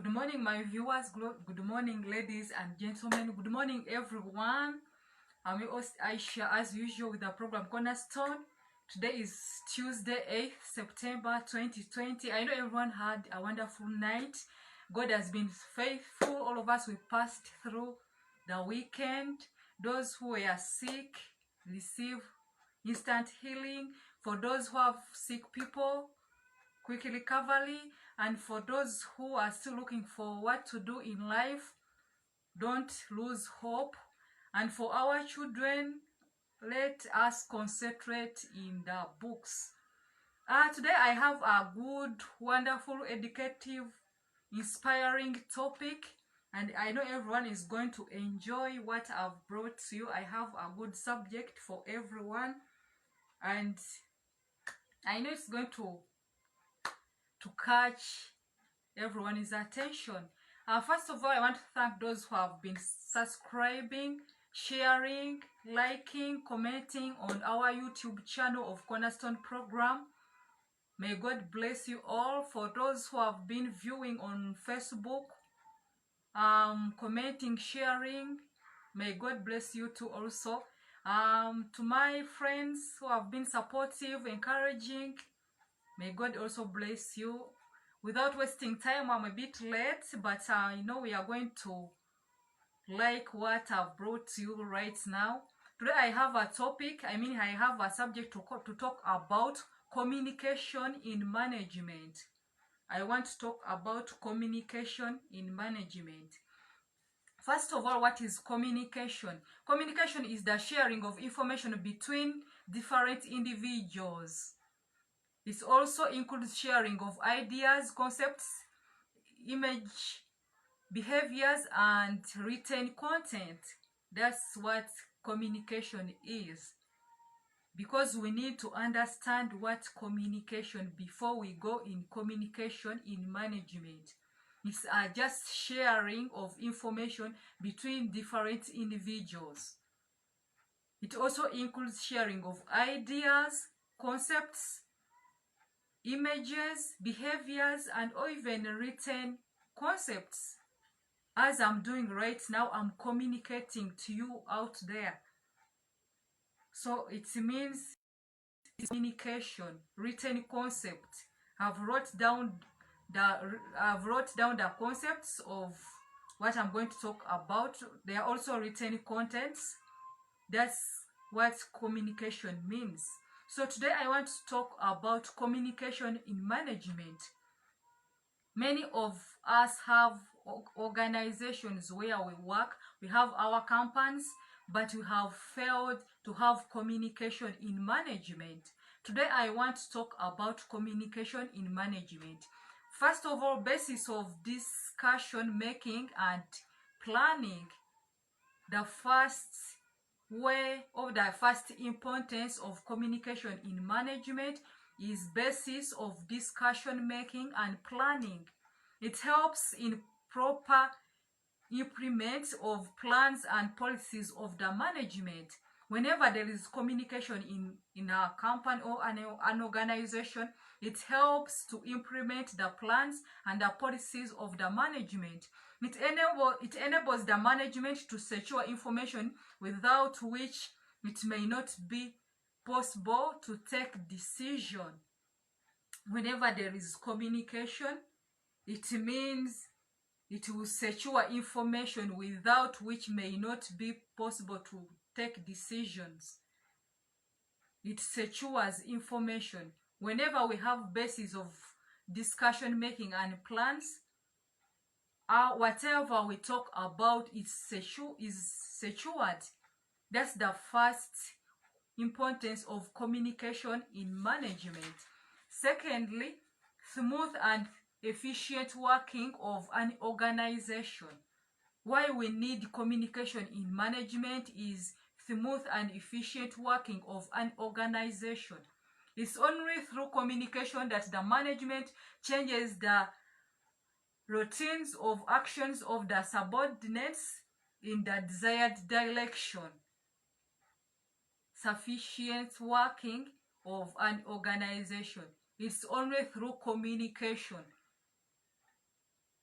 Good morning, my viewers. Good morning, ladies and gentlemen. Good morning, everyone. I'm your host Aisha, as usual, with the program Cornerstone. Today is Tuesday, 8th September 2020. I know everyone had a wonderful night. God has been faithful. All of us, we passed through the weekend. Those who were sick receive instant healing. For those who have sick people, quick recovery. And for those who are still looking for what to do in life, don't lose hope. And for our children, let us concentrate in the books. Today I have a good, wonderful, educative, inspiring topic, and I know everyone is going to enjoy what I've brought to you. I have a good subject for everyone, and I know it's going to catch everyone's attention. First of all, I want to thank those who have been subscribing, sharing, liking, commenting on our YouTube channel of Cornerstone Program. May God bless you all. For those who have been viewing on Facebook, commenting, sharing, may God bless you too also. To my friends who have been supportive, encouraging, may God also bless you. Without wasting time, I'm a bit late, but I know we are going to like what I've brought to you right now. Today I have a topic, I have a subject to talk about: communication in management. I want to talk about communication in management. First of all, what is communication? Communication is the sharing of information between different individuals. It also includes sharing of ideas, concepts, image, behaviors, and written content. That's what communication is. Because we need to understand what communication before we go in communication in management. It's just sharing of information between different individuals. It also includes sharing of ideas, concepts, images, behaviors, and or even written concepts. As I'm doing right now, I'm communicating to you out there. So it means communication, written concept. I've wrote down the concepts of what I'm going to talk about. There are also written contents. That's what communication means. So today I want to talk about communication in management. Many of us have organizations where we work. We have our companies, but we have failed to have communication in management. Today I want to talk about communication in management. First of all, basis of discussion making and planning. The first importance of communication in management is basis of discussion making and planning. It helps in proper implement of plans and policies of the management. Whenever there is communication in a company or an organization, it helps to implement the plans and the policies of the management. It enables the management to secure information without which it may not be possible to take decision. Whenever there is communication, it means it will secure information without which may not be possible to take decisions. It secures information. Whenever we have basis of discussion making and plans, whatever we talk about is secured. That's the first importance of communication in management. Secondly, smooth and efficient working of an organization. Why we need communication in management is smooth and efficient working of an organization. It's only through communication that the management changes the routines of actions of the subordinates in the desired direction. Sufficient working of an organization. It's only through communication.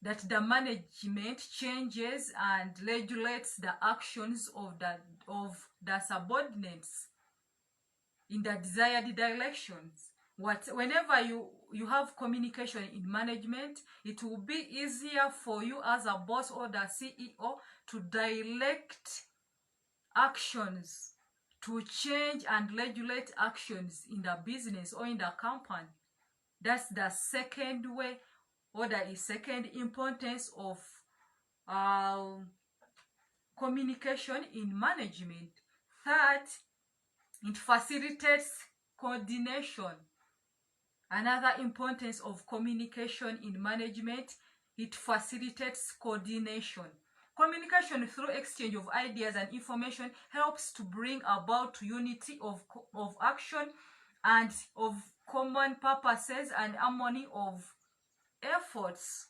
that the management changes and regulates the actions of the subordinates in the desired directions. Whenever you have communication in management, it will be easier for you as a boss or the CEO to direct actions, to change and regulate actions in the business or in the company. That's the second way, or the second importance of communication in management. Third, it facilitates coordination. Another importance of communication in management, it facilitates coordination. Communication through exchange of ideas and information helps to bring about unity of action and of common purposes and harmony of efforts.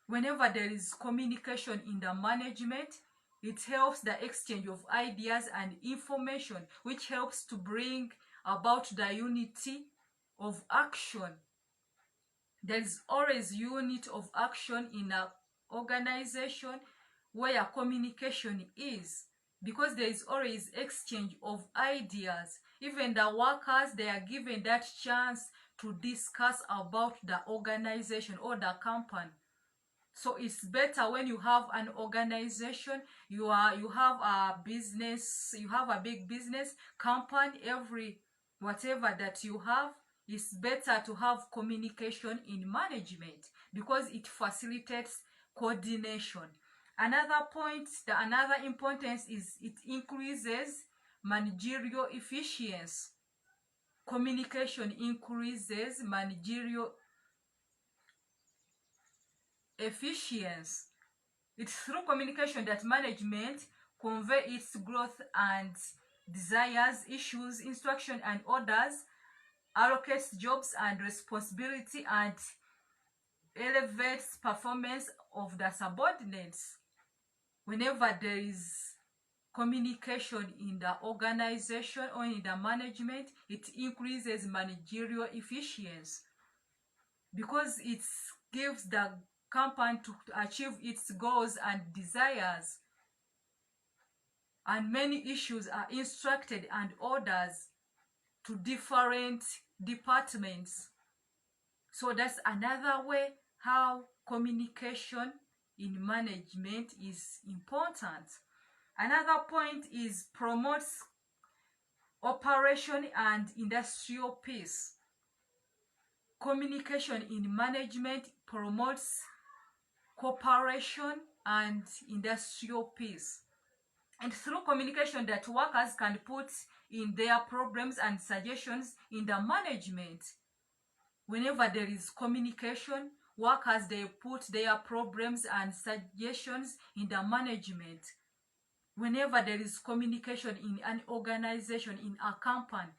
Whenever there is communication in the management, it helps the exchange of ideas and information, which helps to bring about the unity of action. There is always unit of action in an organization where communication is, because there is always exchange of ideas. Even the workers, they are given that chance to discuss about the organization or the company. So it's better when you have an organization, you have a business, you have a big business company, whatever that you have, it's better to have communication in management because it facilitates coordination. Another point, another importance is it increases managerial efficiency. Communication increases managerial efficiency. It's through communication that management convey its growth and desires, issues, instruction and orders, allocates jobs and responsibility, and elevates performance of the subordinates. Whenever there is communication in the organization or in the management, it increases managerial efficiency because it gives the company to achieve its goals and desires, and many issues are instructed and orders to different departments. So that's another way how communication in management is important. Another point is promotes operation and industrial peace. Communication in management promotes cooperation and industrial peace. And through communication that workers can put in their problems and suggestions in the management. Whenever there is communication, workers, they put their problems and suggestions in the management. Whenever there is communication in an organization, in a company,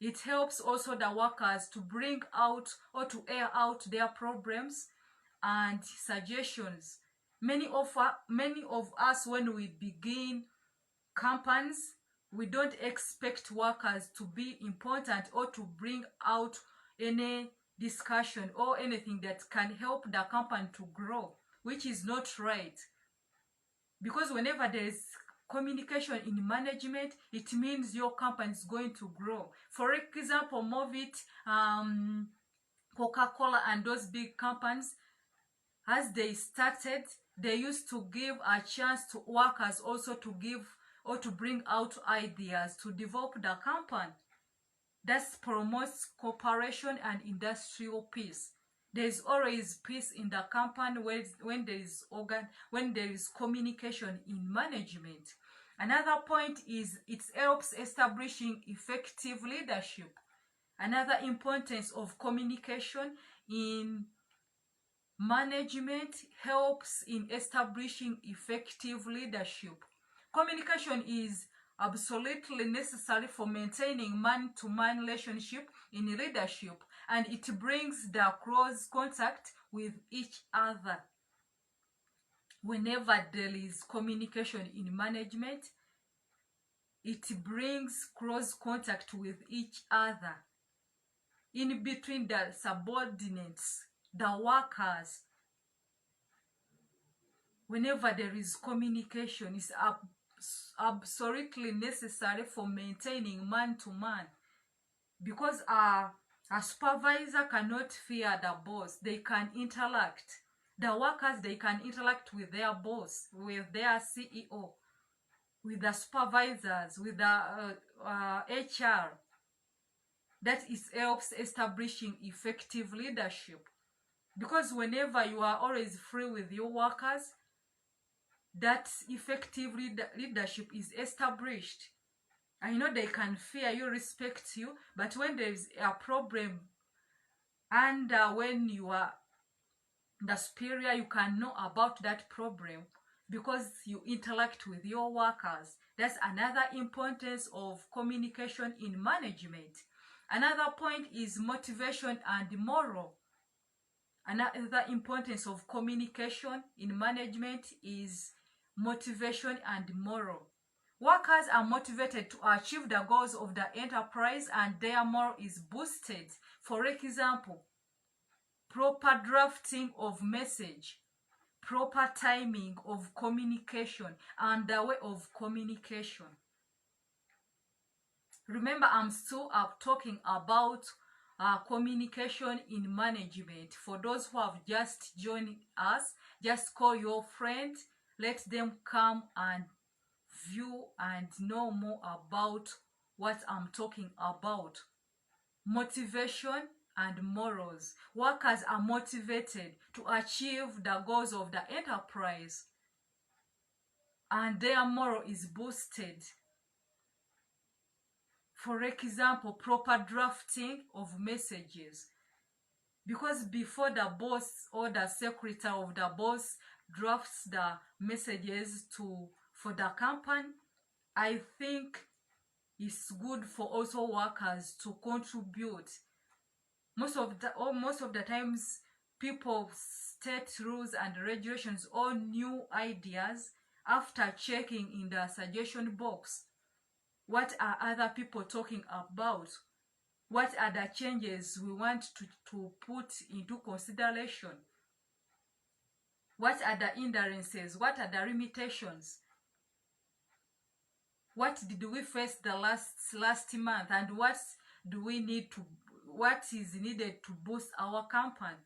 it helps also the workers to bring out or to air out their problems and suggestions. Many of us, when we begin companies, we don't expect workers to be important or to bring out any discussion or anything that can help the company to grow, which is not right. Because whenever there is communication in management, it means your company is going to grow. For example, Movit, Coca-Cola and those big companies, as they started, they used to give a chance to workers also to give or to bring out ideas to develop the company. That promotes cooperation and industrial peace. There is always peace in the company when there is communication in management. Another point is it helps establishing effective leadership. Another importance of communication in management helps in establishing effective leadership. Communication is absolutely necessary for maintaining man-to-man relationship in leadership, and it brings the close contact with each other. Whenever there is communication in management, it brings close contact with each other in between the subordinates, the workers. whenever there is communication, it's absolutely necessary for maintaining man-to-man, because a supervisor cannot fear the boss. They can interact. The workers, they can interact with their boss, with their CEO, with the supervisors, with the HR. That is helps establishing effective leadership, because whenever you are always free with your workers, that effective leadership is established. I know they can fear you, respect you, but when there is a problem and when you are the superior, you can know about that problem because you interact with your workers. That's another importance of communication in management. Another point is motivation and moral. Another importance of communication in management is motivation and moral. Workers are motivated to achieve the goals of the enterprise and their morale is boosted. For example, proper drafting of message, proper timing of communication, and the way of communication. Remember, I'm still talking about communication in management. For those who have just joined us, just call your friend, let them come and view and know more about what I'm talking about. Motivation and morals. Workers are motivated to achieve the goals of the enterprise and their moral is boosted. For example, proper drafting of messages. Because before the boss or the secretary of the boss drafts the messages for the company, I think it's good for also workers to contribute. Most of the times, people state rules and regulations or new ideas after checking in the suggestion box. What are other people talking about? What are the changes we want to put into consideration? What are the hindrances? What are the limitations? What did we face the last month, and what is needed to boost our company?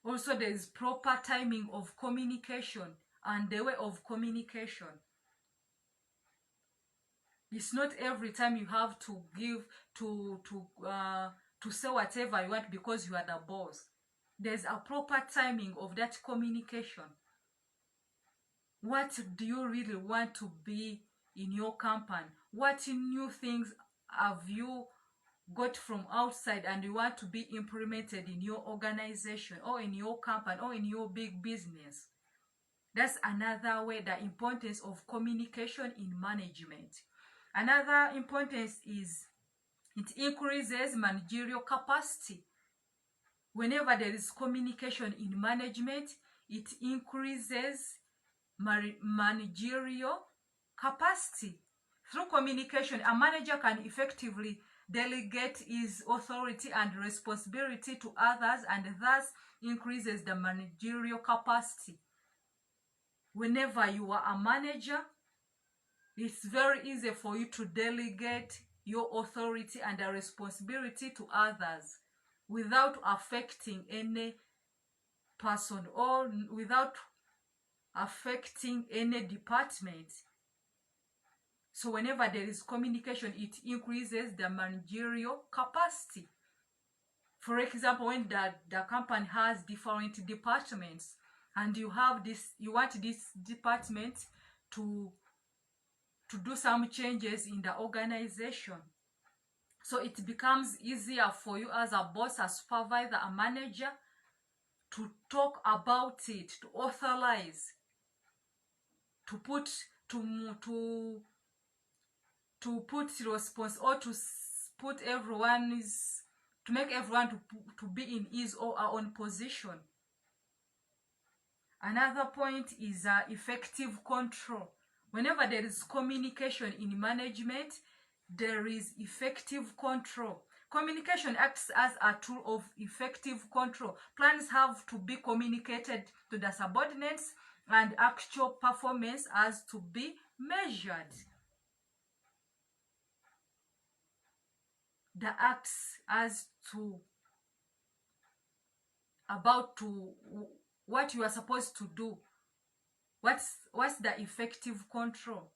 Also, there is proper timing of communication and the way of communication. It's not every time you have to give to say whatever you want because you are the boss. There's a proper timing of that communication. What do you really want to be in your company? What new things have you got from outside and you want to be implemented in your organization or in your company or in your big business? That's another way, the importance of communication in management. Another importance is it increases managerial capacity. Whenever there is communication in management, it increases managerial capacity. Through communication, a manager can effectively delegate his authority and responsibility to others and thus increases the managerial capacity. Whenever you are a manager, it's very easy for you to delegate your authority and the responsibility to others without affecting any person or without affecting any department. So whenever there is communication, it increases the managerial capacity. For example, when the company has different departments and you want this department to do some changes in the organization. So it becomes easier for you as a boss, a supervisor, a manager to talk about it, to authorize, to put response or to put to make everyone to be in his or her own position. Another point is effective control. Whenever there is communication in management, there is effective control. Communication acts as a tool of effective control. Plans have to be communicated to the subordinates, and actual performance has to be measured. The acts as to about to what you are supposed to do. What's the effective control?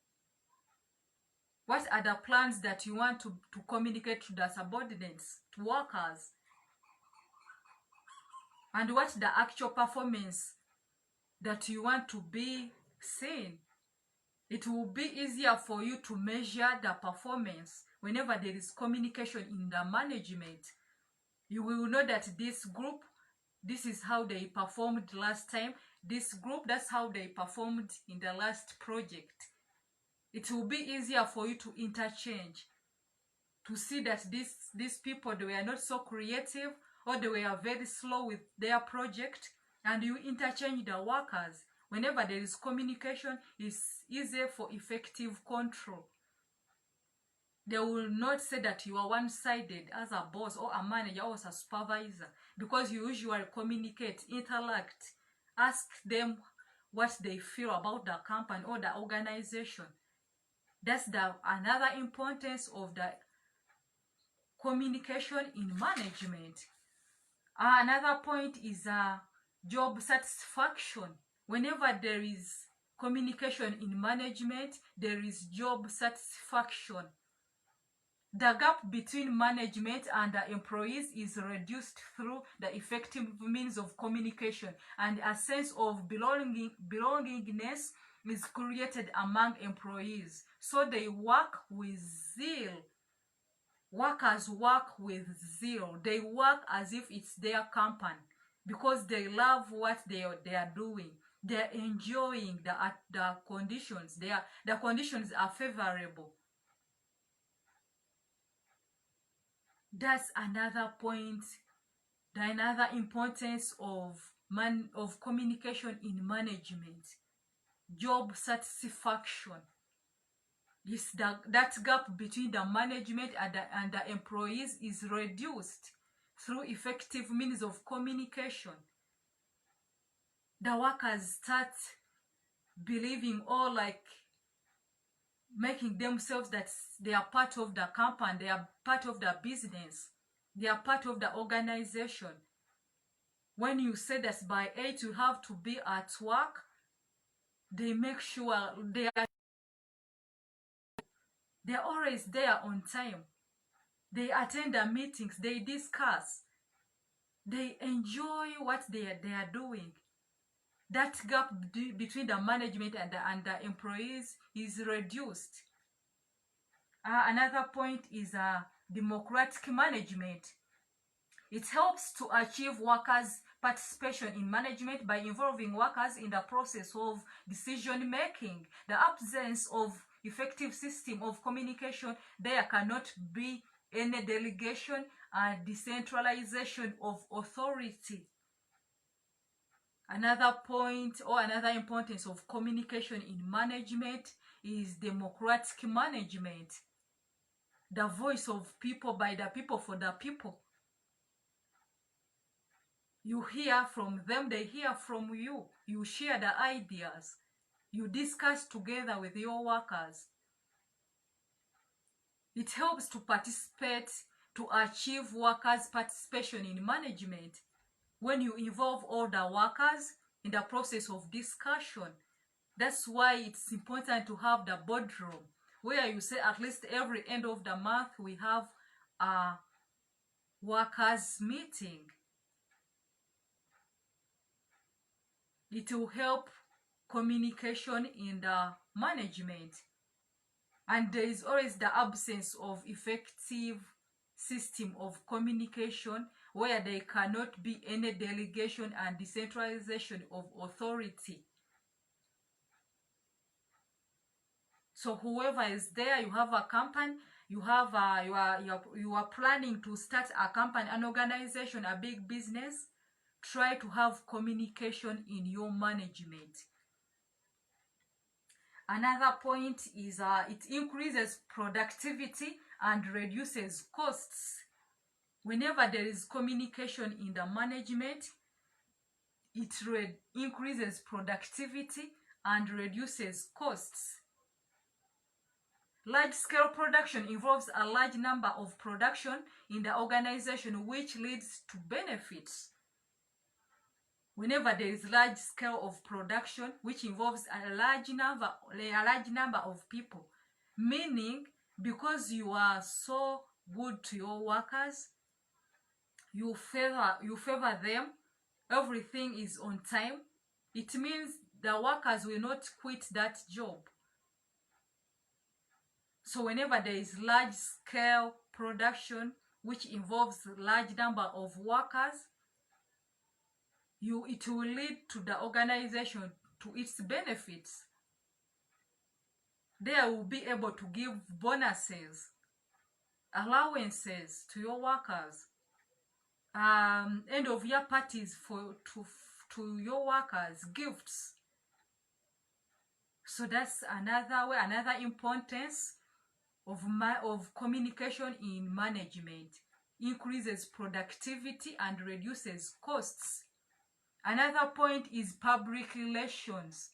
What are the plans that you want to communicate to the subordinates, to workers? And what's the actual performance that you want to be seen? It will be easier for you to measure the performance whenever there is communication in the management. You will know that this group, this is how they performed last time. This group, that's how they performed in the last project. It will be easier for you to interchange, to see that these people, they were not so creative, or they were very slow with their project, and you interchange the workers. Whenever there is communication, it's easier for effective control. They will not say that you are one-sided as a boss or a manager or a supervisor, because you usually communicate, interact, ask them what they feel about the company or the organization. That's another importance of the communication in management. Another point is job satisfaction. Whenever there is communication in management, there is job satisfaction. The gap between management and the employees is reduced through the effective means of communication, and a sense of belongingness is created among employees. So they work with zeal. Workers work with zeal. They work as if it's their company, because they love what they are doing. They're enjoying the conditions. The conditions are favorable. That's another point. Another importance of communication in management. Job satisfaction. That gap between the management and the employees is reduced through effective means of communication. The workers start believing, or like making themselves that they are part of the company, they are part of the business, they are part of the organization. When you say that by 8 you have to be at work, they make sure they're always there on time. They attend the meetings, they discuss, they enjoy what they are doing. That gap between the management and the employees is reduced. Another point is democratic management. It helps to achieve workers' participation in management by involving workers in the process of decision making. The absence of effective system of communication, there cannot be any delegation and decentralization of authority. Another point or another importance of communication in management is democratic management. The voice of people, by the people, for the people. You hear from them, they hear from you. You share the ideas. You discuss together with your workers. It helps to participate, to achieve workers' participation in management. When you involve all the workers in the process of discussion, that's why it's important to have the boardroom, where you say at least every end of the month we have a workers' meeting. It will help communication in the management. And there is always the absence of effective system of communication, where there cannot be any delegation and decentralization of authority. So whoever is there, you have a company, you have you are planning to start a company, an organization, a big business. Try to have communication in your management. Another point is it increases productivity and reduces costs. Whenever there is communication in the management, it increases productivity and reduces costs. Large-scale production involves a large number of production in the organization, which leads to benefits. Whenever there is large scale of production, which involves a large number of people, meaning because you are so good to your workers, you favor them, everything is on time, it means the workers will not quit that job. So whenever there is large scale production which involves large number of workers, it will lead to the organization to its benefits. They will be able to give bonuses, allowances to your workers, end of year parties to your workers, gifts. So that's another importance of communication in management. Increases productivity and reduces costs. Another point is public relations.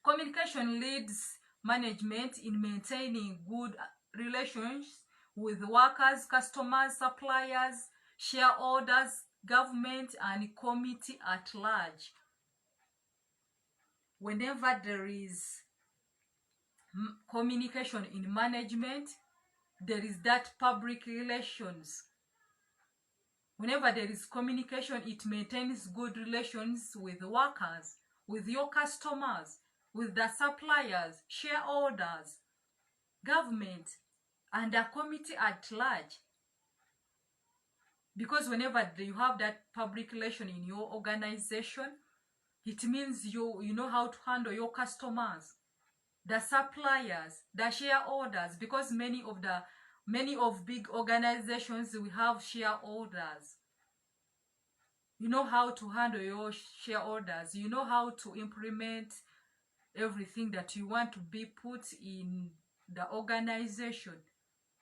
Communication leads management in maintaining good relations with workers, customers, suppliers, shareholders, government, and community at large. Whenever there is communication in management, there is that public relations. Whenever there is communication, it maintains good relations with workers, with your customers, with the suppliers, shareholders, government, and the community at large. Because whenever you have that public relation in your organization, it means you know how to handle your customers, the suppliers, the shareholders, because many of big organizations, we have shareholders. You know how to handle your shareholders. You know how to implement everything that you want to be put in the organization.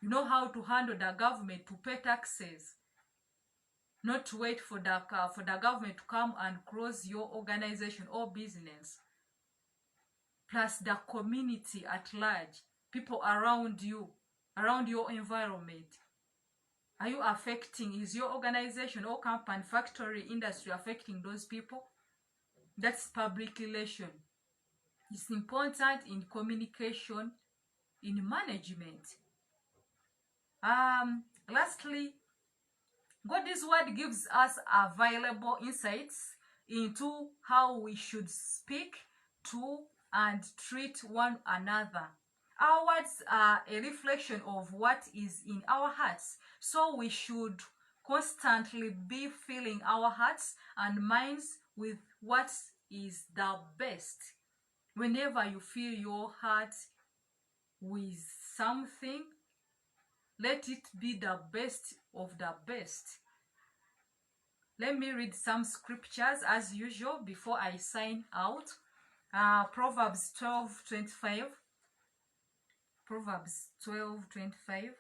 You know how to handle the government, to pay taxes, not to wait for the government to come and close your organization or business. Plus the community at large, people around you, around your environment. Are you affecting, is your organization or company, factory, industry affecting those people? That's public relation. It's important in communication in management. Lastly, God's word gives us available insights into how we should speak to and treat one another. Our words are a reflection of what is in our hearts, so we should constantly be filling our hearts and minds with what is the best. Whenever you fill your heart with something, let it be the best of the best. Let me read some scriptures as usual before I sign out. Proverbs 12:25. Proverbs 12:25.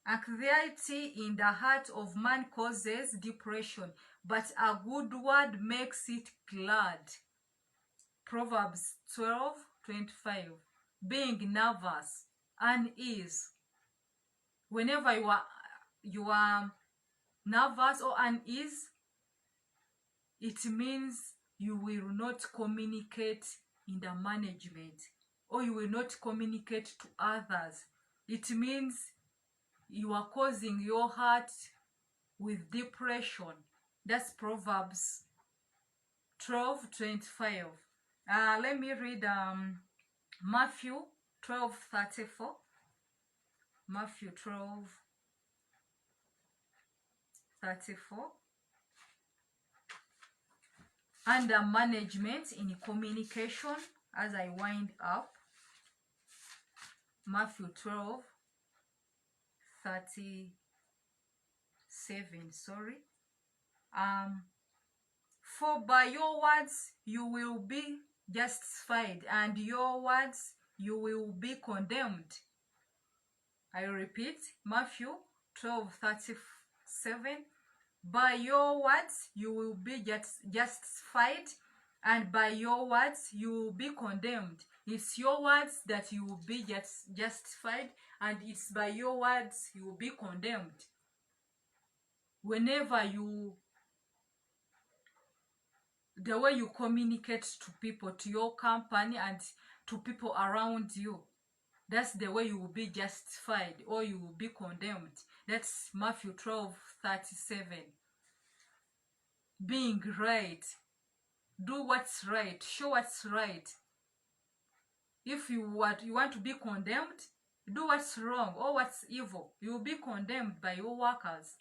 Anxiety in the heart of man causes depression, but a good word makes it glad. Proverbs 12:25. Being nervous, unease. Whenever you are nervous or unease, it means you will not communicate in the management, or you will not communicate to others. It means you are causing your heart with depression. That's Proverbs 12:25. Let me read Matthew 12:34. Matthew 12:34. Under management in communication, as I wind up, Matthew 12:37. Sorry. For by your words you will be justified, and your words you will be condemned. I repeat, Matthew 12:37. By your words you will be justified, and by your words you will be condemned. It's your words that you will be justified, and it's by your words you will be condemned. Whenever the way you communicate to people, to your company, and to people around you, that's the way you will be justified or you will be condemned. That's Matthew 12:37. Being right. Do what's right. Show what's right. If you want to be condemned, do what's wrong or what's evil. You will be condemned by your workers.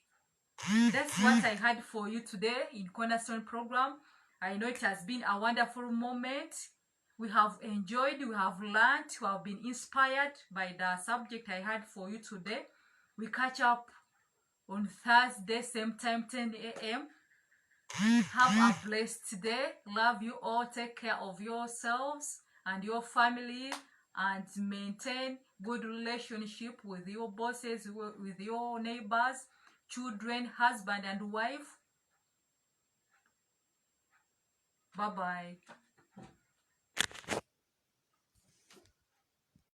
That's what I had for you today in Cornerstone program. I know it has been a wonderful moment. We have enjoyed, we have learned, we have been inspired by the subject I had for you today. We catch up on Thursday, same time, 10 a.m. Have a blessed day. Love you all. Take care of yourselves and your family, and maintain good relationship with your bosses, with your neighbors, children, husband and wife. Bye-bye.